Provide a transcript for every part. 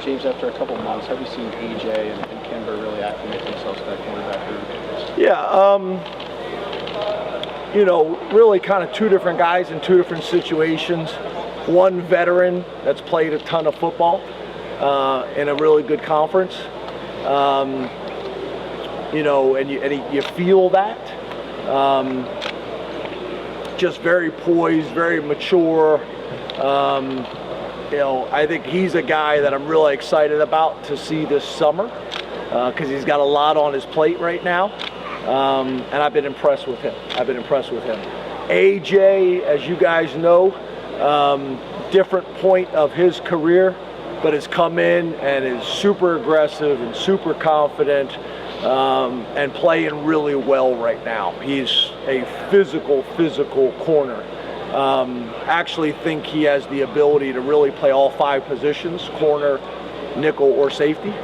James, after a couple months, have you seen AJ and Kimber really acclimate themselves to that quarterback room? Yeah, really kind of two different guys in two different situations. One veteran that's played a ton of football in a really good conference. And you feel that. Just very poised, very mature. I think he's a guy that I'm really excited about to see this summer because he's got a lot on his plate right now. And I've been impressed with him. AJ, as you guys know, different point of his career, but has come in and is super aggressive and super confident and playing really well right now. He's a physical corner. Actually think he has the ability to really play all 5 positions, corner, nickel, or safety.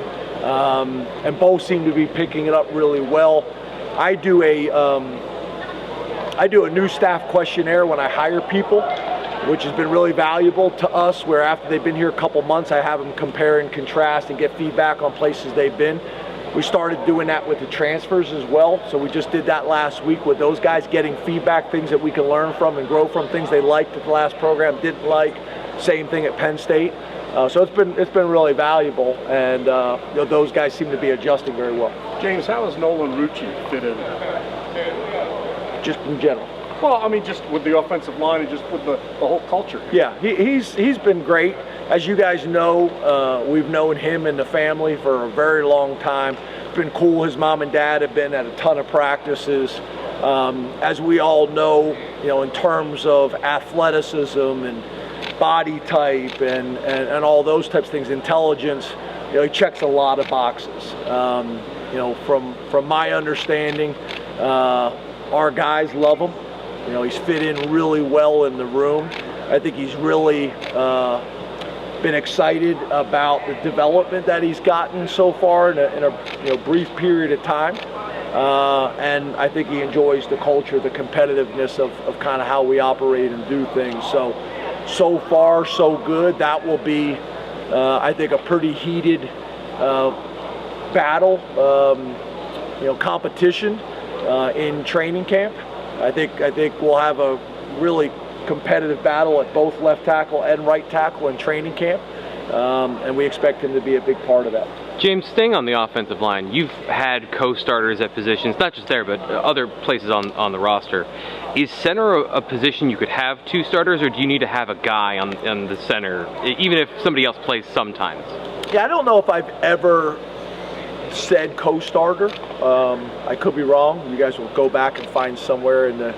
And both seem to be picking it up really well. I do a new staff questionnaire when I hire people, which has been really valuable to us, where after they've been here a couple months, I have them compare and contrast and get feedback on places they've been. We started doing that with the transfers as well. So we just did that last week with those guys, getting feedback, things that we can learn from and grow from, things they liked at the last program, didn't like. Same thing at Penn State. So it's been really valuable, and those guys seem to be adjusting very well. James, how has Nolan Rucci fit in? Just in general. Well, I mean, just with the offensive line and just with the whole culture. Yeah, he's been great. As you guys know, we've known him and the family for a very long time. It's been cool. His mom and dad have been at a ton of practices. As we all know, in terms of athleticism and body type and all those types of things, intelligence, he checks a lot of boxes. From my understanding, our guys love him. He's fit in really well in the room. I think he's really been excited about the development that he's gotten so far in a brief period of time. And I think he enjoys the culture, the competitiveness of kind of how we operate and do things. So far, so good. That will be, I think, a pretty heated battle, competition in training camp. I think we'll have a really competitive battle at both left tackle and right tackle in training camp, and we expect him to be a big part of that. James, staying on the offensive line, you've had co-starters at positions, not just there, but other places on the roster. Is center a position you could have 2 starters, or do you need to have a guy on the center, even if somebody else plays sometimes? Yeah, I don't know if I've ever said co-starter. I could be wrong. You guys will go back and find somewhere in the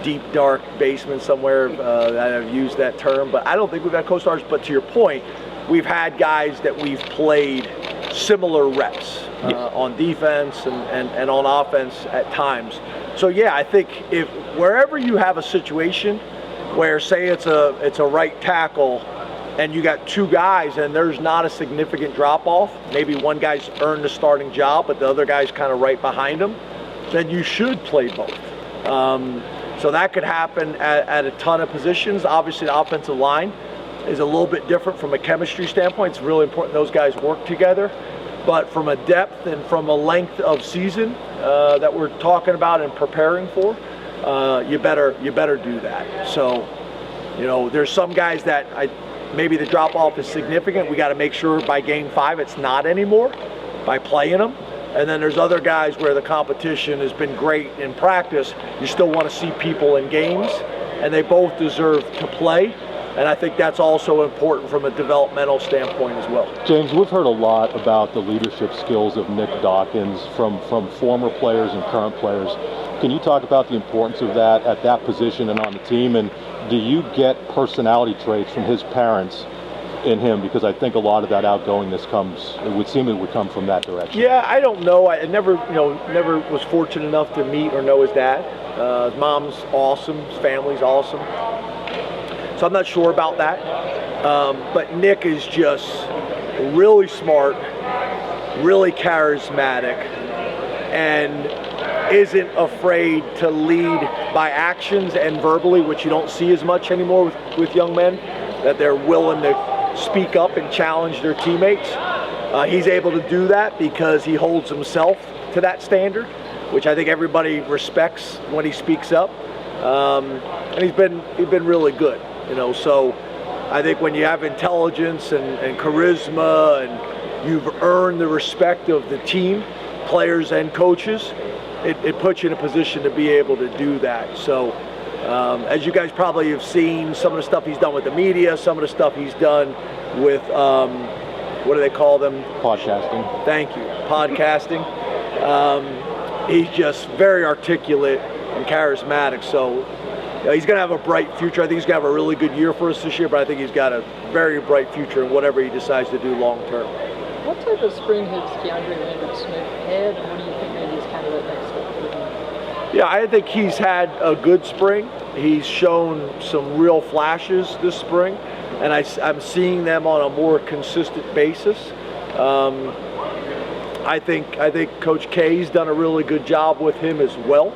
deep dark basement somewhere that I've used that term, but I don't think we've had co-starters. But to your point, we've had guys that we've played similar reps on defense and on offense at times. So yeah, I think if wherever you have a situation where, say it's a right tackle and you got 2 guys and there's not a significant drop off, maybe one guy's earned the starting job but the other guy's kind of right behind him, then you should play both. So that could happen at a ton of positions. Obviously the offensive line is a little bit different from a chemistry standpoint. It's really important those guys work together. But from a depth and from a length of season that we're talking about and preparing for, you better do that. So, there's some guys that maybe the drop off is significant. We got to make sure by game 5 it's not anymore by playing them. And then there's other guys where the competition has been great in practice. You still want to see people in games, and they both deserve to play. And I think that's also important from a developmental standpoint as well. James, we've heard a lot about the leadership skills of Nick Dawkins from former players and current players. Can you talk about the importance of that at that position and on the team? And do you get personality traits from his parents in him? Because I think a lot of that outgoingness would come from that direction. Yeah, I don't know. I never was fortunate enough to meet or know his dad. His mom's awesome. His family's awesome. So I'm not sure about that. But Nick is just really smart, really charismatic, and isn't afraid to lead by actions and verbally, which you don't see as much anymore with young men, that they're willing to speak up and challenge their teammates. He's able to do that because he holds himself to that standard, which I think everybody respects when he speaks up. And he's been really good, you know. So I think when you have intelligence and charisma, and you've earned the respect of the team, players and coaches, it puts you in a position to be able to do that. So as you guys probably have seen, some of the stuff he's done with the media, some of the stuff he's done with what do they call them? Podcasting. Thank you. Podcasting. He's just very articulate and charismatic. So he's going to have a bright future. I think he's going to have a really good year for us this year, but I think he's got a very bright future in whatever he decides to do long term. What type of spring has KeAndre Lambert Smith had, and what do you think maybe is kind of the next step for him? Yeah, I think he's had a good spring. He's shown some real flashes this spring, and I'm seeing them on a more consistent basis. I think Coach K's done a really good job with him as well.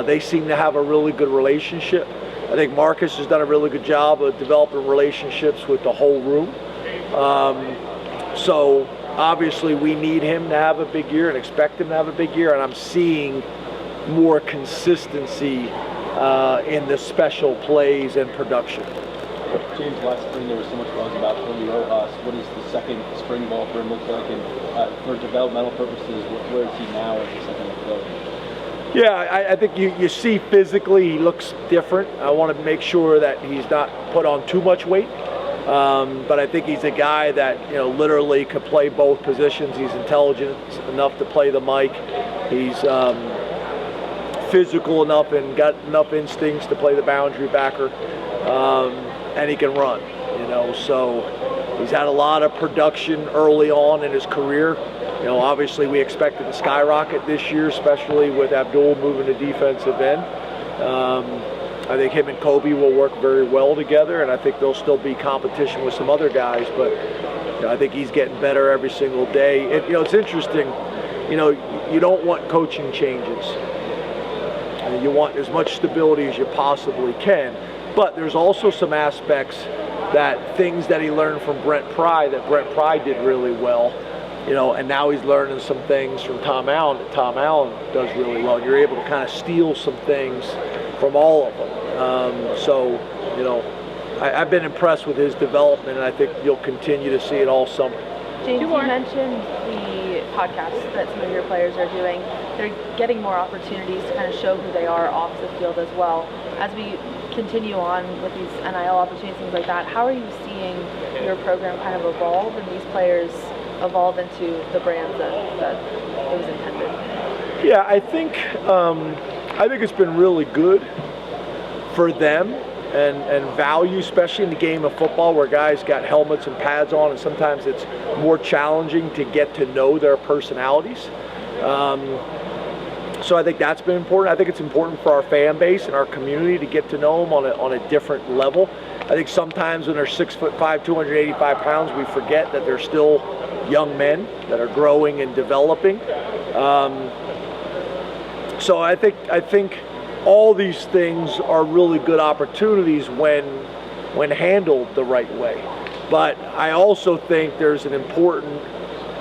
They seem to have a really good relationship. I think Marcus has done a really good job of developing relationships with the whole room. So obviously we need him to have a big year and expect him to have a big year, and I'm seeing more consistency in the special plays and production. James, last spring there was so much buzz about Rojas. What does the second spring ball for him look like? And for developmental purposes, where is he now as a second player? Yeah, I think you see physically he looks different. I want to make sure that he's not put on too much weight. But I think he's a guy that, you know, literally could play both positions. He's intelligent enough to play the mic. He's physical enough and got enough instincts to play the boundary backer. And he can run, you know. So he's had a lot of production early on in his career. You know, obviously we expected to skyrocket this year, especially with Abdul moving to defensive end. I think him and Kobe will work very well together, and I think there'll still be competition with some other guys, but you know, I think he's getting better every single day. And, you know, it's interesting, you know, you don't want coaching changes. I mean, you want as much stability as you possibly can, but there's also some aspects that things that he learned from Brent Pry that Brent Pry did really well. You know, and now he's learning some things from Tom Allen that Tom Allen does really well. You're able to kind of steal some things from all of them. So, you know, I've been impressed with his development, and I think you'll continue to see it all summer. James, you mentioned the podcast that some of your players are doing. They're getting more opportunities to kind of show who they are off the field as well. As we continue on with these NIL opportunities, things like that, how are you seeing your program kind of evolve and these players evolve into the brands that it was intended? Yeah, I think it's been really good for them and value, especially in the game of football where guys got helmets and pads on, and sometimes it's more challenging to get to know their personalities. So I think that's been important. I think it's important for our fan base and our community to get to know them on a different level. I think sometimes when they're 6'5", 285 pounds, we forget that they're still young men that are growing and developing. So I think all these things are really good opportunities when handled the right way. But I also think there's an important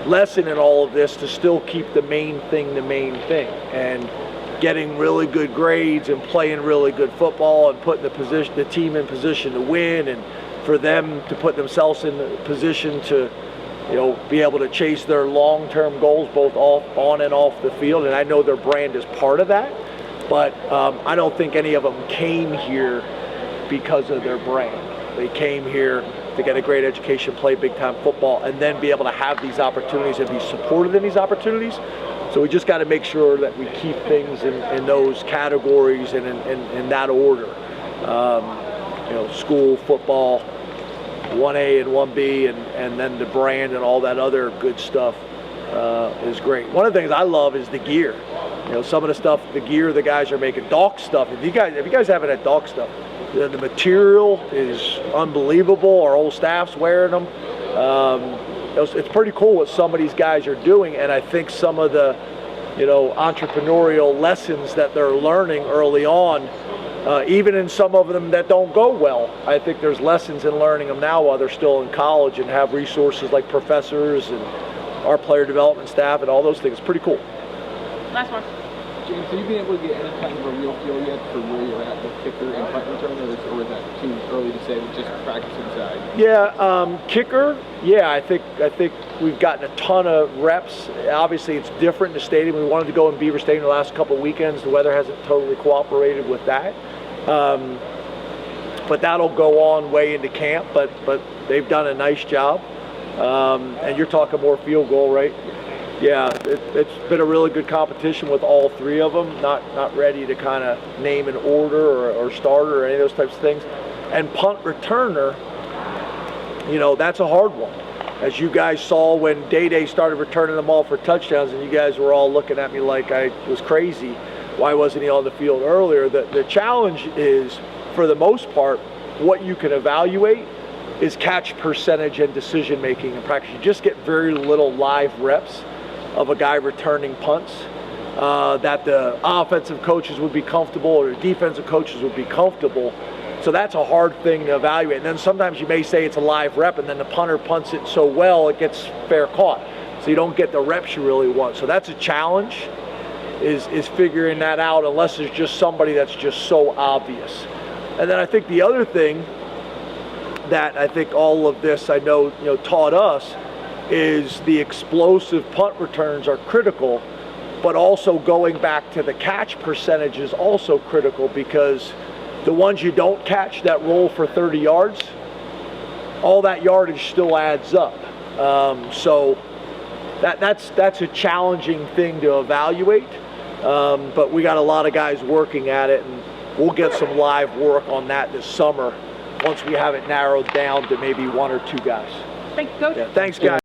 lesson in all of this to still keep the main thing, and getting really good grades and playing really good football and putting the team in position to win, and for them to put themselves in the position to, you know, be able to chase their long-term goals both on and off the field. And I know their brand is part of that, but I don't think any of them came here because of their brand. They came here to get a great education, play big-time football, and then be able to have these opportunities and be supported in these opportunities. So we just got to make sure that we keep things in those categories and in that order. You know, school, football, 1A and 1B, and then the brand and all that other good stuff is great. One of the things I love is the gear. You know, some of the stuff, the gear the guys are making, Dawk stuff. If you guys haven't had Dawk stuff, the material is unbelievable. Our whole staff's wearing them. It's pretty cool what some of these guys are doing, and I think some of the, you know, entrepreneurial lessons that they're learning early on even in some of them that don't go well, I think there's lessons in learning them now while they're still in college and have resources like professors and our player development staff and all those things. Pretty cool. Last one. James, have you been able to get any kind of a real feel yet for where you're at with kicker and punt return, or is that too early to say with just practice inside? Yeah, kicker. Yeah, I think we've gotten a ton of reps. Obviously, it's different in the stadium. We wanted to go in Beaver Stadium the last couple of weekends. The weather hasn't totally cooperated with that, but that'll go on way into camp. But they've done a nice job. And you're talking more field goal, right? Yeah, it's been a really good competition with all three of them. Not ready to kind of name an order or starter or any of those types of things. And punt returner, you know, that's a hard one. As you guys saw when Day started returning them all for touchdowns, and you guys were all looking at me like I was crazy. Why wasn't he on the field earlier? The challenge is, for the most part, what you can evaluate is catch percentage and decision making in practice. You just get very little live reps of a guy returning punts that the offensive coaches would be comfortable or the defensive coaches would be comfortable. So that's a hard thing to evaluate. And then sometimes you may say it's a live rep and then the punter punts it so well it gets fair caught. So you don't get the reps you really want. So that's a challenge, is figuring that out, unless there's just somebody that's just so obvious. And then I think the other thing that I think all of this taught us is the explosive punt returns are critical, but also going back to the catch percentage is also critical, because the ones you don't catch that roll for 30 yards, all that yardage still adds up. So that's a challenging thing to evaluate, but we got a lot of guys working at it, and we'll get some live work on that this summer once we have it narrowed down to maybe one or two guys. Thank you, Coach. Yeah, thanks, guys.